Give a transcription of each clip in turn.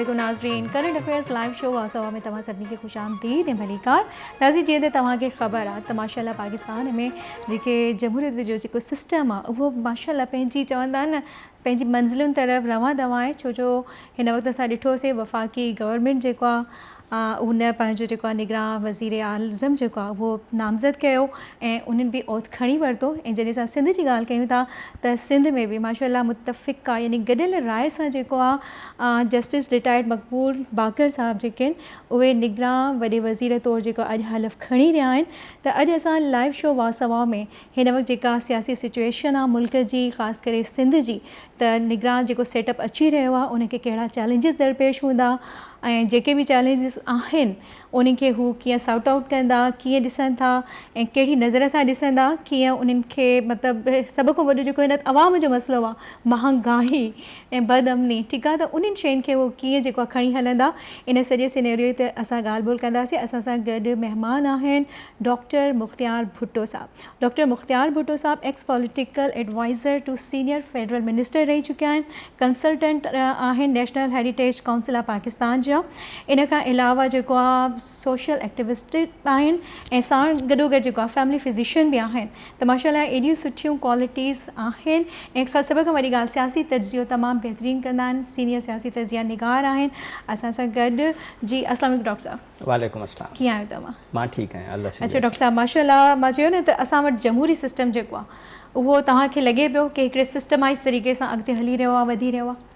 अस्सलामुअलैकुम नाज़रीन, current affairs live show Vasava में तव्हां सभिनी खे ख़ुशामदीद ऐं भलीकार। नाज़रीन, जीअं त तव्हांखे ख़बर आहे त माशाअल्लाह पाकिस्तान में जेके जमहूरियत जो जेको सिस्टम आहे उहो माशाअल्लाह पंहिंजी चवंदा आहिनि न पंहिंजी मंज़िलुनि तरफ़ रवां दवां आहे। छो जो हिन वक़्तु असां ॾिठोसीं वफ़ाक़ी गवर्नमेंट जेको आहे उन पंहिंजो जेको आहे निगरान वज़ीर आज़म जेको आहे उहो नामज़द कयो ऐं उन्हनि बि ओथ खणी वरितो। ऐं जॾहिं असां सिंध जी ॻाल्हि कयूं था त सिंध में बि माशाअल्लाह मुतफ़िक़ आहे, यानी गॾियल राय सां जेको आहे जस्टिस रिटायर्ड मक़बूल बाकर साहब जेके आहिनि उहे निगरान वॾे वज़ीर तौरु जेको अॼु हलफ़ खणी रहिया आहिनि। त अॼु असां लाइव शो वासवा में हिन वक़्तु जेका सियासी सिचुएशन आहे मुल्क जी, ख़ासि करे सिंध जी, त निगरान जेको सेटअप अची रहियो आहे उनखे कहिड़ा चैलेंजिस दरपेश हूंदा ऐं जेके बि चैलेंजिस आहिनि उन्हनि खे हू कीअं सॉर्ट आउट कंदा, कीअं ॾिसनि था ऐं कहिड़ी नज़र सां ॾिसंदा, कीअं उन्हनि खे मतिलबु सभ खां वॾो जेको हिन अवाम जो मसइलो आहे महांगाई ऐं बदअमनी, ठीकु आहे, त उन्हनि शयुनि खे उहो कीअं जेको आहे खणी हलंदा, इन सॼे सिनेरियो ते असां ॻाल्हि ॿोल कंदासीं। असां सां गॾु महिमान आहिनि डॉक्टर मुख़्तियार भुट्टो साहब। डॉक्टर मुख़्तियार भुट्टो साहब ex political adviser to senior federal minister रही चुकिया आहिनि, कंसल्टेंट आहिनि national heritage council of Pakistan जा। इन खां अलावा जेको आहे सोशल एक्टिविस्ट आहिनि ऐं साण गॾोगॾु जेको आहे फैमिली फिज़िशियन बि आहिनि। त माशाअल्लाह एॾियूं सुठियूं क्वालिटीज़ आहिनि ऐं सभ खां वॾी ॻाल्हि सियासी तजियो तमामु बहितरीनु कंदा आहिनि, सीनियर सियासी तजिया निगार आहिनि असां सां गॾु। जी अस्सलाम वालेकुम डॉक्टर साहब। वालेकुम अस्सलाम। कीअं आहियो तव्हां? मां ठीकु आहियां, अल्लाह से। अच्छा डॉक्टर साहब, माशाअल्लाह मां चयो न त असां वटि जमहूरी सिस्टम जेको आहे उहो तव्हांखे लॻे पियो कि हिकिड़े सिस्टमाइज़ तरीक़े सां अॻिते हली रहियो आहे, वधी रहियो आहे?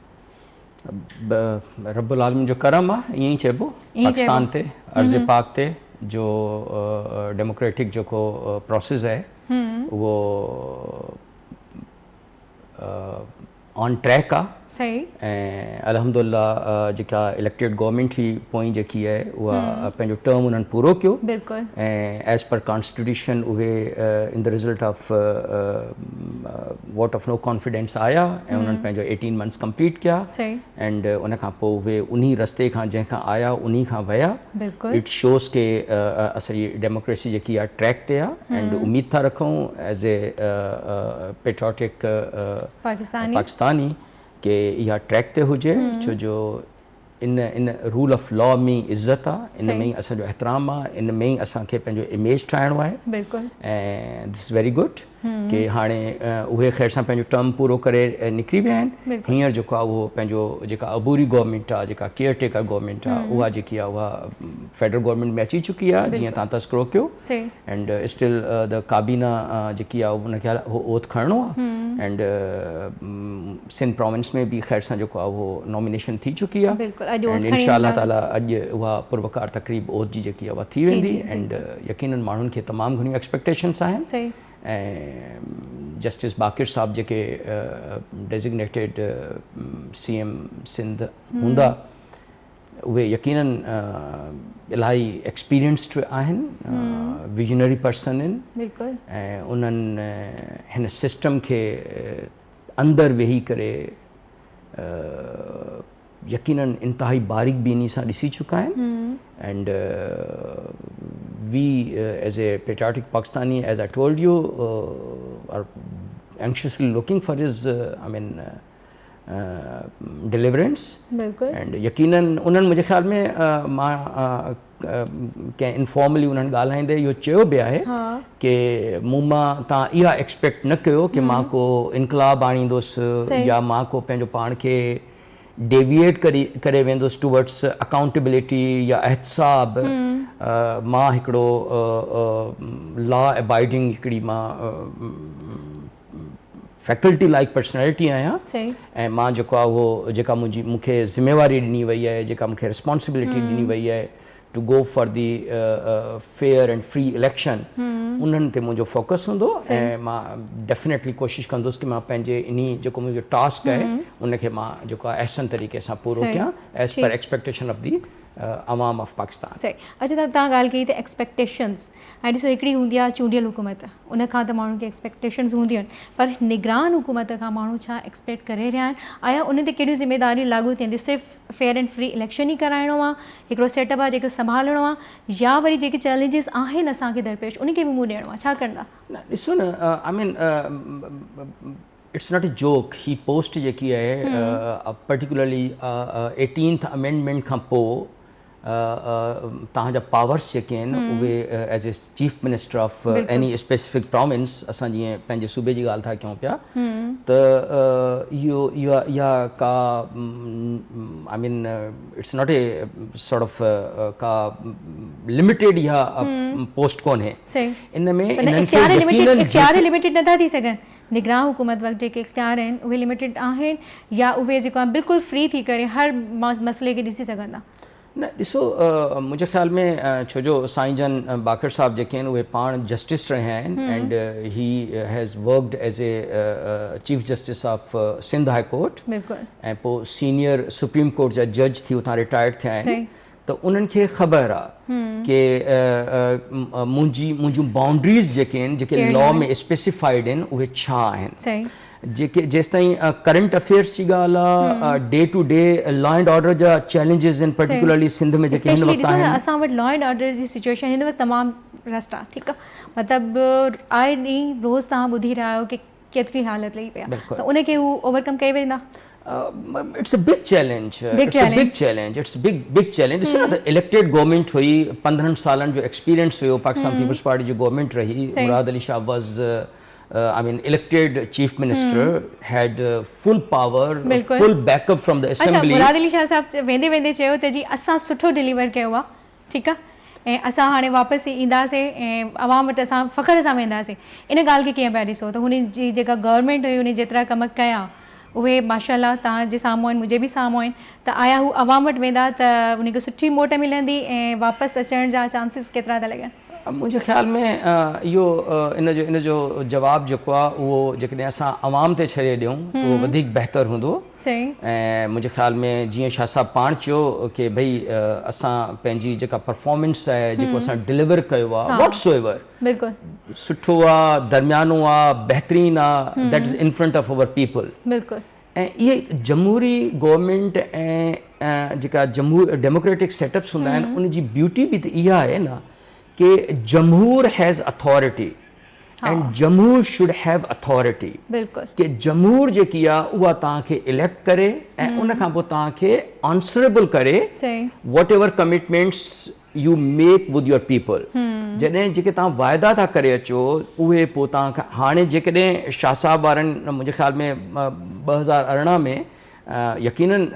रब्बुल आलमीन जो करम आहे, ईअं ई चइबो। पाकिस्तान ते अर्ज़ पाक ते जो डेमोक्रेटिक जेको प्रोसेस आहे उहो ऑन ट्रैक आहे। सही। ऐं अल्हम्दुलिल्लाह जेका इलेक्टेड गवर्नमेंट हुई पोइ जेकी आहे उहा पंहिंजो टर्म उन्हनि पूरो कयो। बिल्कुलु। ऐं एज़ पर कॉन्स्टिट्यूशन उहे in the result of vote of no confidence आया ऐं उन्हनि पंहिंजो 18 मंथ्स कंप्लीट कया। सही। एंड उन खां पोइ उहे उन्ही रस्ते खां जंहिंखां आया उन्ही खां विया। बिल्कुलु। इट शोज़ के असांजी डेमोक्रेसी जेकी आहे ट्रैक ते आहे एंड उम्मीद था रखूं एज़ ए पेट्रियोटिक पाकिस्तानी कि इहा ट्रैक ते हुजे। छो जो इन रूल ऑफ लॉ में इज़त आहे, इन में ई असांजो एहतराम आहे, इन में ई असांखे पंहिंजो इमेज ठाहिणो आहे। बिल्कुलु। ऐं दिस इज़ वेरी गुड कि हाणे उहे ख़ैर सां पंहिंजो टर्म पूरो करे निकिरी विया आहिनि। हींअर जेको आहे उहो पंहिंजो जेका अबूरी गवर्नमेंट आहे, जेका केयर टेकर गवर्नमेंट आहे, उहा जेकी आहे उहा फेडरल गवर्नमेंट में अची चुकी आहे, जीअं तव्हां तस्करो कयो। एंड स्टिल द काबीना जेकी आहे उनखे ओथ खणणो आहे। एंड सिंध प्रोविंस में बि ख़ैर सां जेको आहे उहो नॉमिनेशन थी चुकी आहे। एंड इंशाअल्लाह ताला अॼु उहा पुरवकार तक़रीब ओथ जी जेकी आहे उहा थी वेंदी। एंड यकीनन माण्हुनि खे तमामु घणियूं एक्सपेक्टेशन्स आहिनि। ऐं जस्टिस बाकिर साहब जेके डेज़िग्नेटेड CM सिंध हूंदा उहे यकीनन इलाही एक्सपीरियंस्ड आहिनि, विजनरी पर्सन आहिनि। बिल्कुलु। ऐं उन्हनि हिन सिस्टम खे अंदरि वेही करे यकीनन इंतहाई बारीक बीनी सां ॾिसी चुका आहिनि। And we as a patriotic Pakistani, as I told you, are anxiously looking for his deliverance. बिल्कुलु। एंड यकीनन उन्हनि मुंहिंजे ख़्याल में मां कंहिं इनफॉर्मली उन्हनि ॻाल्हाईंदे इहो चयो बि आहे कि मूं मां तव्हां इहा एक्सपेक्ट न कयो कि मां को इनकलाब आणींदुसि या मां को पंहिंजो पाण खे डेविएट करे वेंदुसि टुवर्ड्स अकाउंटेबिलिटी या एहतसाब। मां हिकिड़ो लॉ अबाइडिंग हिकिड़ी मां फैकल्टी लाइक पर्सनैलिटी आहियां। ऐं मां जेको आहे उहो जेका मूंखे ज़िम्मेवारी ॾिनी वई आहे, जेका मूंखे रिस्पॉन्सिबिलिटी ॾिनी वई आहे to go for the fair and free election, उन्हनि ते मुंहिंजो फोकस हूंदो। ऐं मां डेफिनेटली कोशिशि कंदुसि कि मां पंहिंजे इन्ही जेको मुंहिंजो टास्क आहे उनखे मां जेको आहे अहसन तरीक़े सां पूरो कयां as per expectation of the Awam of Pakistan. सही। अच्छा, त तव्हां ॻाल्हि कई त एक्सपेक्टेशन्स, ऐं ॾिसो हिकिड़ी हूंदी आहे चूंडियल हुकूमत, उन खां त माण्हुनि खे एक्सपेक्टेशन्स हूंदियूं आहिनि, पर निगरान हुकूमत खां माण्हू छा एक्सपेक्ट करे रहिया आहिनि? आया उन ते कहिड़ियूं ज़िम्मेदारियूं लागू थियनि? सिर्फ़ु फेयर एंड फ्री इलेक्शन ई कराइणो आहे, हिकिड़ो सेटअप आहे जेको संभालणो आहे, या वरी जेके चैलेंजिस आहिनि असांखे दरपेश उनखे बि मुंहुं ॾियणो आहे? छा कंदा? ॾिसो न, I mean it's not a joke ही पोस्ट जेकी आहे पर्टिकुलरली 18th अमेंडमेंट खां पोइ तव्हांजा पावर्स जेके आहिनि उहे age a chief minister of any specific province असां जीअं पंहिंजे सूबे जी ॻाल्हि था कयूं पिया त इहो इहा का I mean it's not a sort of का लिमिटेड इहा पोस्ट कोन्हे इन में इख्तियार लिमिटेड नथा थी सघनि निगरान हुकूमत वक़्तु जेके इख्तियार आहिनि उहे लिमिटेड आहिनि या उहे जेको आहे बिल्कुलु फ्री थी करे हर मसइले खे ॾिसी सघंदा न ॾिसो मुंहिंजे ख़्याल में छो जो साईं जन बाकर साहब जेके आहिनि उहे पाण जस्टिस रहिया आहिनि and he has worked as a chief justice of Sindh high court ऐं पोइ सीनियर सुप्रीम कोर्ट जा जज थी उतां रिटायर्ड थिया आहिनि त उन्हनि खे ख़बर आहे कि मुंहिंजूं बाउंड्रीज़ जेके आहिनि जेके लॉ में स्पेसिफाइड आहिनि उहे छा आहिनि जेके जेसिताईं करंट अफेयर्स जी ॻाल्हि आहे day to day law and order जा चैलेंजिस आहिनि पर्टिकुलरली सिंध में जेके हिन वक़्तु आहिनि असां वटि लॉ एंड ऑर्डर जी सिचुएशन हिन वक़्तु तमामु रस्ट आहे ठीकु आहे मतिलबु आए ॾींहुं रोज़ु तव्हां ॿुधी रहिया आहियो कि केतिरी हालत लही पिया त उनखे हू ओवरकम कई वेंदा it's a big challenge. It's a big challenge. It's a big challenge. So the elected government हुई 15 सालन जो experience हुयो पाकिस्तान पीपल्स पार्टी जो गवर्नमेंट रही Murad Ali Shah was I mean elected chief minister had full power full backup from the assembly. Murad Ali Shah साहब वेंदे वेंदे चयो त जी असां सुठो डिलीवर कयो आहे ठीकु आहे ऐं असां हाणे वापसि ईंदासीं ऐं अवाम वटि असां फ़ख़्र सां वेंदासीं इन ॻाल्हि खे कीअं पिया ॾिसो त हुन जी जेका गवर्नमेंट हुई उन जेतिरा कम कया उहे माशाल्लाह तव्हांजे साम्हूं आहिनि मुंहिंजे बि साम्हूं आहिनि त आया हू अवाम वटि वेंदा त उनखे सुठी मोट मिलंदी ऐं वापसि अचण जा चांसिस केतिरा था लॻनि मुंहिंजे ख़्याल में इहो इन जो जवाबु जेको आहे उहो जेकॾहिं असां अवाम ते छॾे ॾियूं त उहो वधीक बहितरु हूंदो ऐं मुंहिंजे ख़्याल में जीअं शाह साहब पाण चयो कि भई असां पंहिंजी जेका परफॉर्मेंस आहे जेको असां डिलीवर कयो आहे वॉट्सएवर बिल्कुलु सुठो आहे दरमियानो आहे बहितरीनु आहे that is in front of our पीपल बिल्कुलु ऐं इहे जमहूरी गवर्नमेंट ऐं जेका डेमोक्रेटिक सेटअप्स हूंदा आहिनि उन जी ब्यूटी बि त इहा आहे न कि जमहूर हैज़ अथॉरिटी एंड जमहूर शुड हैव अथॉरिटी बिल्कुलु कि जमहूर जेकी आहे उहा तव्हांखे इलेक्ट करे ऐं उन खां पोइ तव्हांखे आंसरेबल करे whatever commitments you make with your people जॾहिं जेके तव्हां वाइदा था करे अचो उहे पोइ तव्हांखां हाणे जेकॾहिं शाह साहब वारनि मुंहिंजे ख़्याल में 2018 में यकीनन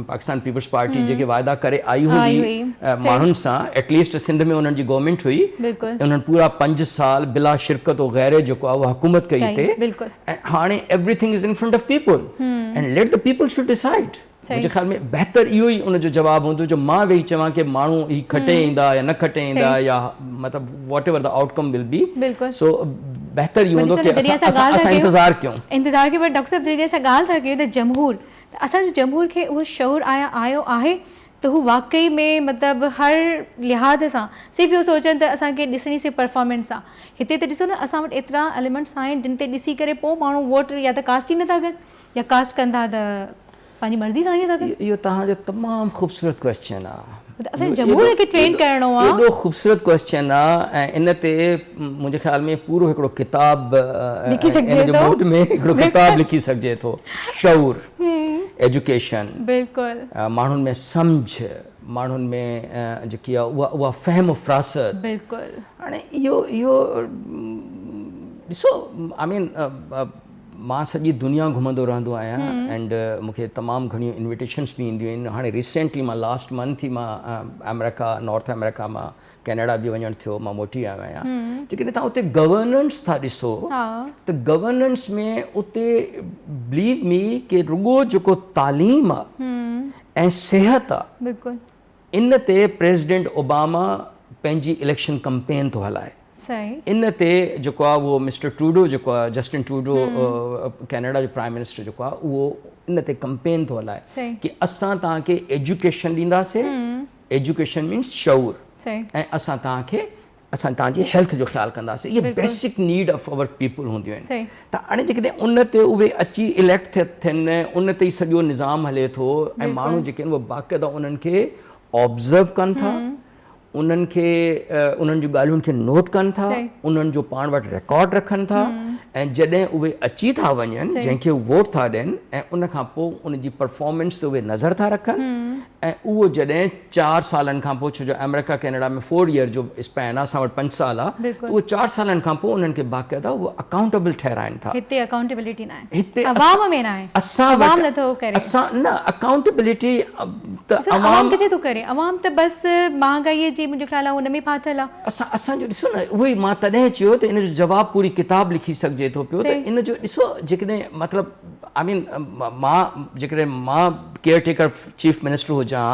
पाकिस्तान पीपल्स पार्टी जेके वाइदा करे आई हुई माण्हुनि सां एटलीस्ट सिंध में उन्हनि जी गवर्नमेंट हुई उन्हनि पूरा 5 साल बिला शिरकत वग़ैरह जेको आहे उहा हुकूमत कई हिते ऐं हाणे everything is in front of people and let the people should decide मुंहिंजे ख़्याल में बहितर इहो ई उनजो जवाबु हूंदो जो मां वेही चवां कि माण्हू ही खटे ईंदा या न खटे ईंदा या मतिलबु whatever the outcome will be so बहितर इहो हूंदो कि असां इंतज़ारु कयूं पर डॉक्टर साहब जॾहिं असां ॻाल्हि था कयूं त जमहूर त असांजे जमहूर खे उहो शौर आयो आहे त हू वाकई में मतिलबु हर लिहाज़ सां सिर्फ़ु इहो सोचनि त असांखे ॾिसणी सिर्फ़ु परफॉर्मेंस आहे हिते त ॾिसो न असां वटि एतिरा एलिमेंट्स आहिनि जिन ते ॾिसी करे पोइ माण्हू वोट या त कास्ट ई नथा कनि या कास्ट कंदा त पंहिंजी मर्ज़ी सां ई था कनि इहो तव्हांजो तमामु ख़ूबसूरत क्वेश्चन आहे असांजे जमहूर खे ट्रेन करिणो आहे एॾो ख़ूबसूरत क्वेश्चन आहे ऐं इन ते मुंहिंजे ख़्याल में पूरो हिकिड़ो किताबु किताबु लिखी सघिजे थो शऊर एजुकेशन बिल्कुलु माण्हुनि में सम्झ माण्हुनि में जेकी आहे उहा फ़हम फ़रासत बिल्कुलु हाणे इहो ॾिसो आई मीन मां सॼी दुनिया घुमंदो रहंदो आहियां एंड मूंखे तमामु घणियूं इन्विटेशन्स बि ईंदियूं आहिनि हाणे रिसेंटली मां लास्ट मंथ ई मां अमेरिका नॉर्थ अमेरिका मां कैनेडा बि वञणु थियो मां मोटी आयो आहियां जेकॾहिं तव्हां उते गवर्नेंस था ॾिसो त गवर्नेंस में उते बिलीव मी कि रुॻो जेको तालीम आहे ऐं सिहत आहे इन ते प्रेसिडेंट ओबामा पंहिंजी इलेक्शन कैंपेन थो हलाए इन ते जेको आहे उहो मिस्टर ट्रूडो जेको आहे जस्टिन ट्रूडो कैनेडा जो प्राइम मिनिस्टर जेको आहे उहो इन ते कैंपेन थो हलाए कि असां तव्हांखे एजुकेशन ॾींदासीं एजुकेशन मीन्स शऊर ऐं असां तव्हांजी हेल्थ जो ख़्यालु कंदासीं इहे बेसिक नीड ऑफ अवर पीपल हूंदियूं आहिनि त हाणे जेकॾहिं उन ते उहे अची इलेक्ट थियनि उन ते ई सॼो निज़ाम हले थो ऐं माण्हू जेके आहिनि उहे बाक़ाइदा उन्हनि खे ऑब्ज़र्व कनि था उन्हनि खे उन्हनि जूं ॻाल्हियुनि खे नोट कनि था उन्हनि जो पाण वटि रिकॉर्ड रखनि था ऐं जॾहिं उहे अची था वञनि जंहिंखे वोट था ॾियनि ऐं उन खां पोइ उन जी परफॉर्मेंस ते उहे नज़र था रखनि ऐं उहो जॾहिं 4 सालनि खां पोइ, छो जो अमेरिका कैनेडा में 4 ईयर जो स्पैन आहे, असां वटि 5 साल आहे, उहो 4 सालनि खां पोइ उन्हनि खे बाक़ाइदा उहो अकाउंटेबल ठहिराइनि था। हिते अकाउंटेबिलिटी न आहे, हिते अवाम में न आहे, अवाम नथो करे। असां न अकाउंटेबिलिटी त अवाम किथे थो करे, अवाम त बसि महांगाईअ जी मुंहिंजो ख़्यालु आहे हुन में फाथल आहे। असांजो ॾिसो न, उहो ई मां तॾहिं चयो त इन जो जवाबु पूरी किताब लिखी सघिजे थो पियो। त इन जो ॾिसो, जेकॾहिं मतिलबु आई मीन मां जेकॾहिं मां केयर टेकर चीफ मिनिस्टर हुजां,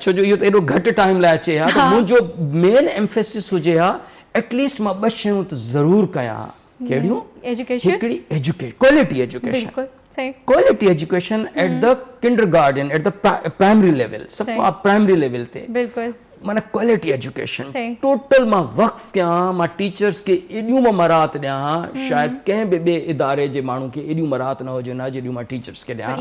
छो जो इहो त एॾो घटि टाइम लाइ अचे हा, त मुंहिंजो मेन एम्फेसिस हुजे हा एटलीस्ट मां 2 शयूं त ज़रूरु कयां। कहिड़ियूं? एजुकेशन, हिकिड़ी एजुकेशन, क्वालिटी एजुकेशन, बिल्कुल सही, quality education at the kindergarten, at the primary level, सफ़ा प्राइमरी लेवल ते, बिल्कुल माना क्वालिटी एजुकेशन टोटल मां वक़्फ़ कयां, मां टीचर्स खे एॾियूं मां मराहत ॾियां, शायदि कंहिं बि ॿिए इदारे जे माण्हू खे एॾियूं मराहत न हुजे न जेॾियूं मां टीचर्स खे ॾियां।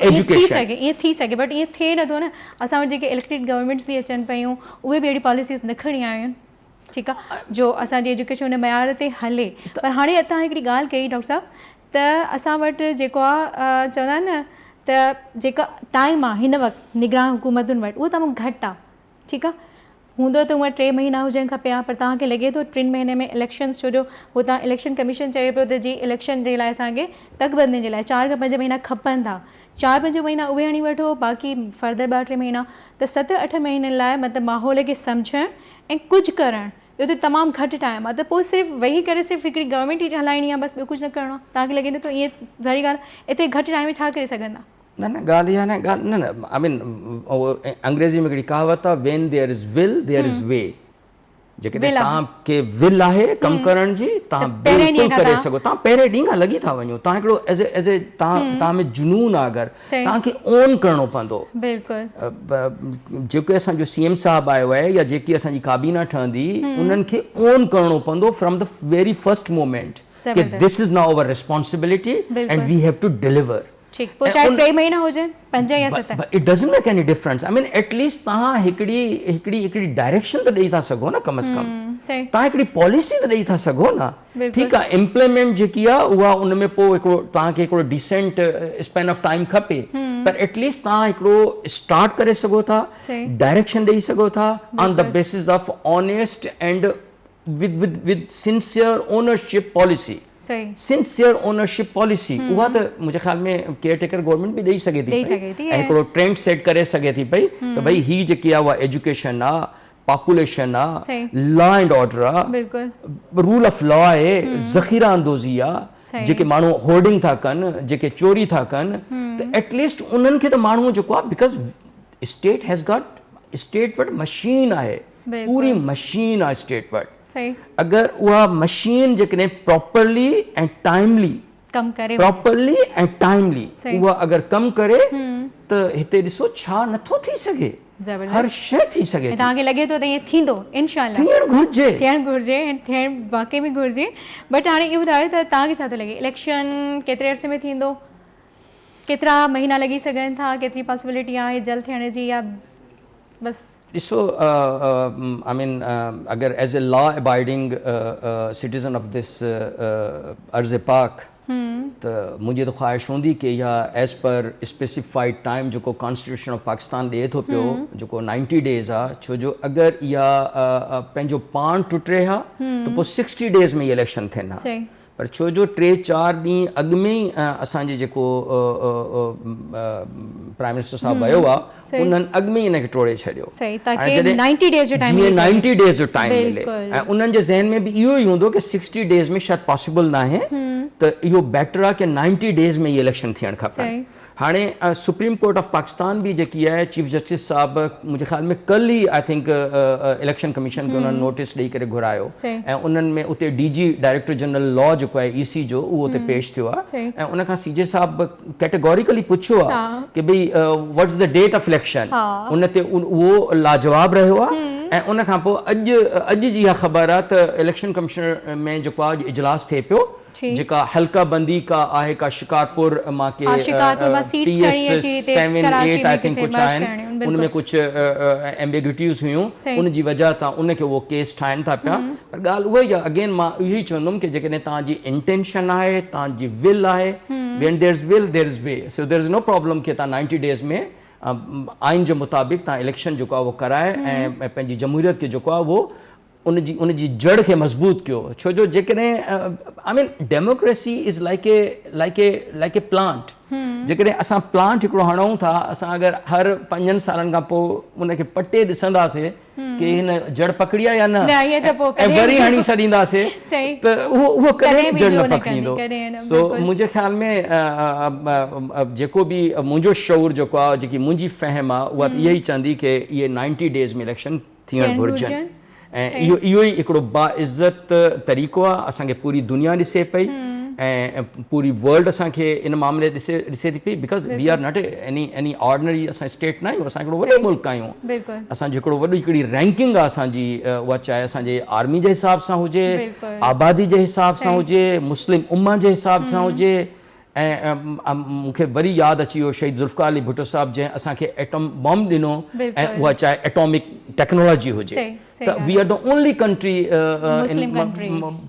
एजुकेशन ईअं थी सघे, बट ईअं थिए नथो न। असां वटि जेके इलेक्टेड गवर्नमेंट्स बि अचनि पियूं, उहे बि अहिड़ी पॉलिसीज़ न खणी आयूं आहिनि, ठीकु आहे, जो असांजी एजुकेशन हुन मयार ते हले। पर हाणे तव्हां हिकिड़ी ॻाल्हि कई डॉक्टर साहब, त असां वटि जेको आहे चवंदा आहिनि न, त जेका टाइम आहे हिन वक़्तु निगरान हुकूमतुनि वटि, उहो तमामु घटि आहे, ठीकु आहे। हूंदो त उहा 3 महीना हुजणु खपे हा, पर तव्हांखे लॻे थो 3 महीने में इलेक्शन्स, छो जो उहो तव्हां इलेक्शन कमीशन चए पियो त जी इलेक्शन जे लाइ असांखे तकबंदी जे लाइ 4 खां 5 महीना खपनि था, 4-5 महीना उहे हणी वठो, बाक़ी फर्दर 2-3 महीना, त 7-8 महीननि लाइ मतिलबु माहौल खे सम्झणु ऐं कुझु करणु, इहो त तमामु घटि टाइम आहे। त पोइ सिर्फ़ु वेही करे सिर्फ़ु हिकिड़ी गवर्नमेंट ई हलाइणी आहे, बसि ॿियो कुझु न करिणो आहे। तव्हांखे लॻे नथो ईअं ज़ारी ॻाल्हि, एतिरे घटि टाइम में छा करे सघंदा? न न, ॻाल्हि इहा न, ॻाल्हि न न, आई मीन अंग्रेज़ी में हिकिड़ी कहावत आहे, when there is will there is way. जेकॾहिं तव्हांखे विल आहे कमु करण जी, तव्हां बिल्कुलु करे सघो। तव्हां पहिरें ॾींहं खां लॻी था वञो, तव्हां हिकिड़ो एज़ ए तव्हां में जुनून आहे, अगरि तव्हांखे ओन करिणो पवंदो। बिल्कुलु जेके असांजो CM साहिबु आयो आहे या जेकी असांजी काबीना ठहंदी, उन्हनि खे ओन करिणो पवंदो from the very first moment कि this is now our responsibility and we have to deliver. ठीक, पोइ चाहे 3 महीना हुजनि, 5 या 7, it doesn't make any difference. I mean at least तव्हां हिकिड़ी डायरेक्शन त ॾेई था सघो न, कम अज़ कम तव्हां हिकिड़ी पॉलिसी त ॾेई था सघो न। ठीकु आहे, इम्प्लीमेंट जेकी आहे उहा उन में पोइ हिकिड़ो तव्हांखे हिकिड़ो डिसेंट स्पेन ऑफ टाइम खपे, पर एटलीस्ट तव्हां हिकिड़ो स्टार्ट करे सघो था, डायरेक्शन ॾेई सघो था on the basis of honest and with sincere ownership policy. Sincere ownership policy उहा त मुंहिंजे ख़्याल में केयर टेकर गवर्नमेंट बि ॾेई सघे थी, ऐं हिकिड़ो ट्रेंड सेट करे सघे थी पई त भई ही जेकी आहे उहा एजुकेशन आहे, पॉपुलेशन आहे, लॉ एंड ऑर्डर आहे, रूल ऑफ लॉ आहे, ज़ख़ीरा अंदोज़ी आहे, जेके माण्हू होर्डिंग था कनि, जेके चोरी था कनि, त एटलीस्ट उन्हनि खे त माण्हू जेको आहे, because state has got, state वटि मशीन आहे, पूरी मशीन आहे स्टेट वटि। अगर उहा मशीन जेकॾहिं प्रॉपरली ऐं टाइमली कमु करे, प्रॉपरली ऐं टाइमली उहा अगरि कमु करे, त हिते ॾिसो छा नथो थी सघे, हर शइ थी सघे। तव्हांखे लॻे थो त ईअं थींदो, इंशाअल्लाह थियणु घुरिजे ऐं थियणु वाक़ई में घुरिजे। बट हाणे इहो ॿुधायो त तव्हांखे छा थो लॻे, इलेक्शन केतिरे अरसे में थींदो, केतिरा महीना लॻी सघनि था, केतिरी पॉसिबिलिटी आहे जल्द थियण जी, या बसि? ॾिसो, आई मीन अगरि as a law abiding citizen of this अर्ज़ पाक, त मुंहिंजी त ख़्वाहिश हूंदी कि इहा एज़ पर स्पेसिफाइड टाइम जेको कॉन्स्टिट्यूशन ऑफ पाकिस्तान ॾिए थो पियो, जेको 90 डेज़ आहे, छो जो अगरि इहा पंहिंजो पाण टुटे हा त पोइ 60 डेज़ में इहे इलेक्शन थियनि हा, पर छो जो 3-4 ॾींहं अॻु में ई असांजे जेको प्राइम मिनिस्टर साहिबु वियो आहे, उन्हनि अॻु में ई हिनखे टोड़े छॾियो, 90 डेज़ जो टाइम मिले, ऐं उन्हनि जे ज़हन में बि इहो ई हूंदो कि 60 डेज़ में शायदि पॉसिबल न आहे, त इहो बेटर आहे कि 90 डेज़ में इहे इलेक्शन थियणु खपनि। हाणे सुप्रीम कोर्ट ऑफ पाकिस्तान भी जेकी है चीफ जस्टिस साहब मुझे ख्याल में कल ही आई थिंक इलेक्शन कमीशन के उन्होंने नोटिस ॾेई करे घुरायो ऐं उन्हनि में उते डीजी डायरेक्टर जनरल लॉ जेको आहे ईसी जो उहो उते पेश थियो आहे ऐं उन खां सीजे साहब कैटेगोरिकली पुछियो आहे कि भई what is the date of election उन ते उहो लाजवाब रहियो आहे ऐं उन खां पोइ अॼु जी इहा ख़बर आहे त इलेक्शन कमिशनर में जेको आहे इजलास थिए पियो जेका हल्का बंदी का आहे का शिकारपुर मां के PS 7-8 आई थिंक कुछ आहिनि उनमें कुछ एम्बिग्यूटीज़ हुयूं उन जी वजह तां उनखे उहो केस ठाहिनि था पिया पर ॻाल्हि उहा ई आहे अगेन मां इहो ई चवंदुमि की जेकॾहिं तव्हांजी इंटेंशन आहे तव्हांजी विल आहे when there is will there is way so there is no problem की तव्हां 90 डेज़ में आइन जे मुताबिक़ तव्हां इलेक्शन जेको आहे उहो कराए ऐं पंहिंजी जमहूरियत खे जेको आहे उहो उनजी जड़ खे मज़बूत कयो छो जो जेकॾहिं I mean democracy is like a plant जेकॾहिं असां प्लांट हिकिड़ो हणूं था असां अगरि हर 5 सालनि खां पोइ उनखे पटे ॾिसंदासीं की हिन जड़ पकड़ी आहे या न ऐं वरी हणी छॾींदासीं त उहो कॾहिं जड़ न पकड़ींदो सो मुंहिंजे ख़्याल में जेको बि मुंहिंजो शऊर जेको आहे जेकी मुंहिंजी फ़हम आहे उहा इहा ई चवंदी की इहे 90 डेज़ में इलेक्शन थियणु घुरिजनि ऐं इहो ई हिकिड़ो बाइज़त तरीक़ो आहे असांखे पूरी दुनिया ॾिसे पई ऐं पूरी वर्ल्ड असांखे इन मामले ॾिसे थी पई because we are not any ordinary असां स्टेट न आहियूं असां हिकिड़ो वॾो मुल्क आहियूं असांजो हिकिड़ो वॾी हिकिड़ी रैंकिंग आहे असांजी उहा चाहे असांजे आर्मी जे हिसाब सां हुजे आबादी जे हिसाब सां हुजे मुस्लिम उम्मा जे हिसाब सां हुजे ऐं मूंखे वरी यादि अची वियो शहीद ज़ुल्फ़िकार अली भुट्टो साहिबु जंहिं असांखे एटम बॉम्ब ॾिनो ऐं उहा चाहे एटॉमिक टेक्नोलॉजी हुजे त we are the only country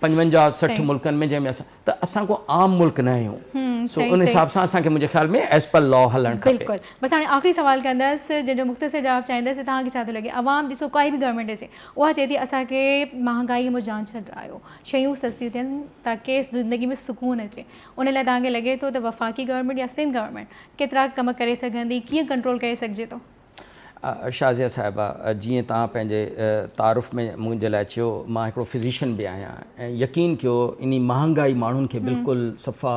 55-60 मुल्कनि में जंहिंमें असां को आम मुल्क न आहियूं सो उन हिसाब सां असांखे मुंहिंजे ख़्याल में एज़ पर लॉ हलणु खपे बिल्कुलु बसि हाणे आख़िरी सवाल कंदसि जंहिंजो मुख़्तसिर जवाबु चाहींदसि तव्हांखे छा थो लॻे अवाम ॾिसो काई बि गवर्नमेंट अचे उहा चए थी असांखे महांगाई में जान छॾायो शयूं सस्तियूं थियनि ताकी ज़िंदगी में सुकून अचे उन लाइ तव्हांखे लॻे थो त वफ़ाक़ी गवर्नमेंट या सिंध गवर्नमेंट केतिरा कम करे सघंदी कीअं कंट्रोल करे सघिजे थो शाज़िया साहिबा जीअं तव्हां पंहिंजे तारुफ़ में मुंहिंजे लाइ चयो मां हिकिड़ो फिज़िशियन बि आहियां ऐं यकीन कयो इन महांगाई माण्हुनि खे बिल्कुलु सफ़ा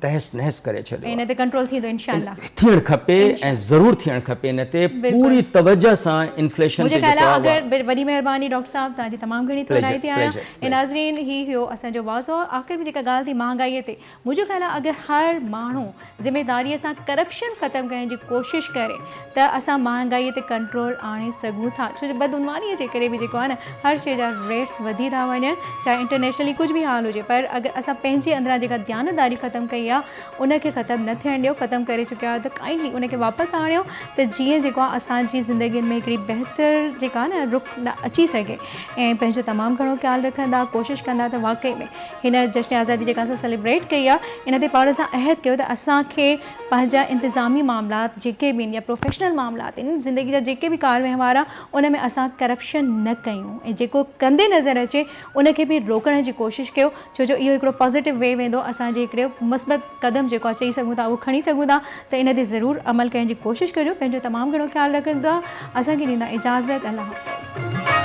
तहस नहस करे छॾियो इन ते कंट्रोल थींदो इंशाअल्लाह थियणु खपे ऐं ज़रूरु थियणु खपे इन ते पूरी तवज्जो सां इन्फ्लेशन मुंहिंजे ख़्याल आहे अगरि वॾी महिरबानी डॉक्टर साहिबु तव्हांजी तमामु घणी तोड़ाई थी आहियां ऐं नाज़रीन ही हुयो असांजो वाज़ो आख़िर में जेका ॻाल्हि थी महांगाईअ ते मुंहिंजो ख़्याल आहे अगरि हर माण्हू ज़िमेदारीअ सां करप्शन ख़तमु करण जी कोशिशि करे त असां महांगाईअ ते कंट्रोल आणे सघूं था छो जो बदउनवानीअ जे करे बि जेको आहे न हर शइ जा रेट्स वधी था वञनि चाहे इंटरनेशनली कुझु बि हाल हुजे पर अगरि असां पंहिंजे अंदरां जेका ध्यानदारी ख़तमु कई आहे उनखे ख़तमु न थियणु ॾियो ख़तमु करे चुकिया आहियो त काइंडली उनखे वापसि आणियो त जीअं जेको आहे असांजी ज़िंदगीअ में हिकिड़ी बहितर जेका न रुख अची सघे ऐं पंहिंजो तमामु घणो ख़्यालु रखंदा कोशिशि कंदा त वाक़ई में हिन जश्न आज़ादी जेका असां सेलिब्रेट कई आहे इन ते पाण सां अहद कयो त असांखे पंहिंजा इंतिज़ामी मामलात जेके बि आहिनि या प्रोफेशनल मामलात आहिनि ज़िंदगी जा जेके बि कार वहिंवार आहे उन में असां करप्शन न कयूं ऐं जेको कंदे नज़र अचे उनखे बि रोकण जी कोशिशि कयो छो जो इहो हिकिड़ो पॉज़िटिव वे वेंदो असांजे हिकिड़ो मुस्बत क़दम जेको आहे चई सघूं था उहो खणी सघूं था त इन ते ज़रूरु अमल करण जी कोशिशि कजो पंहिंजो तमामु घणो ख़्यालु रखंदा असांखे ॾींदा इजाज़त अल्लाह हाफ़िज़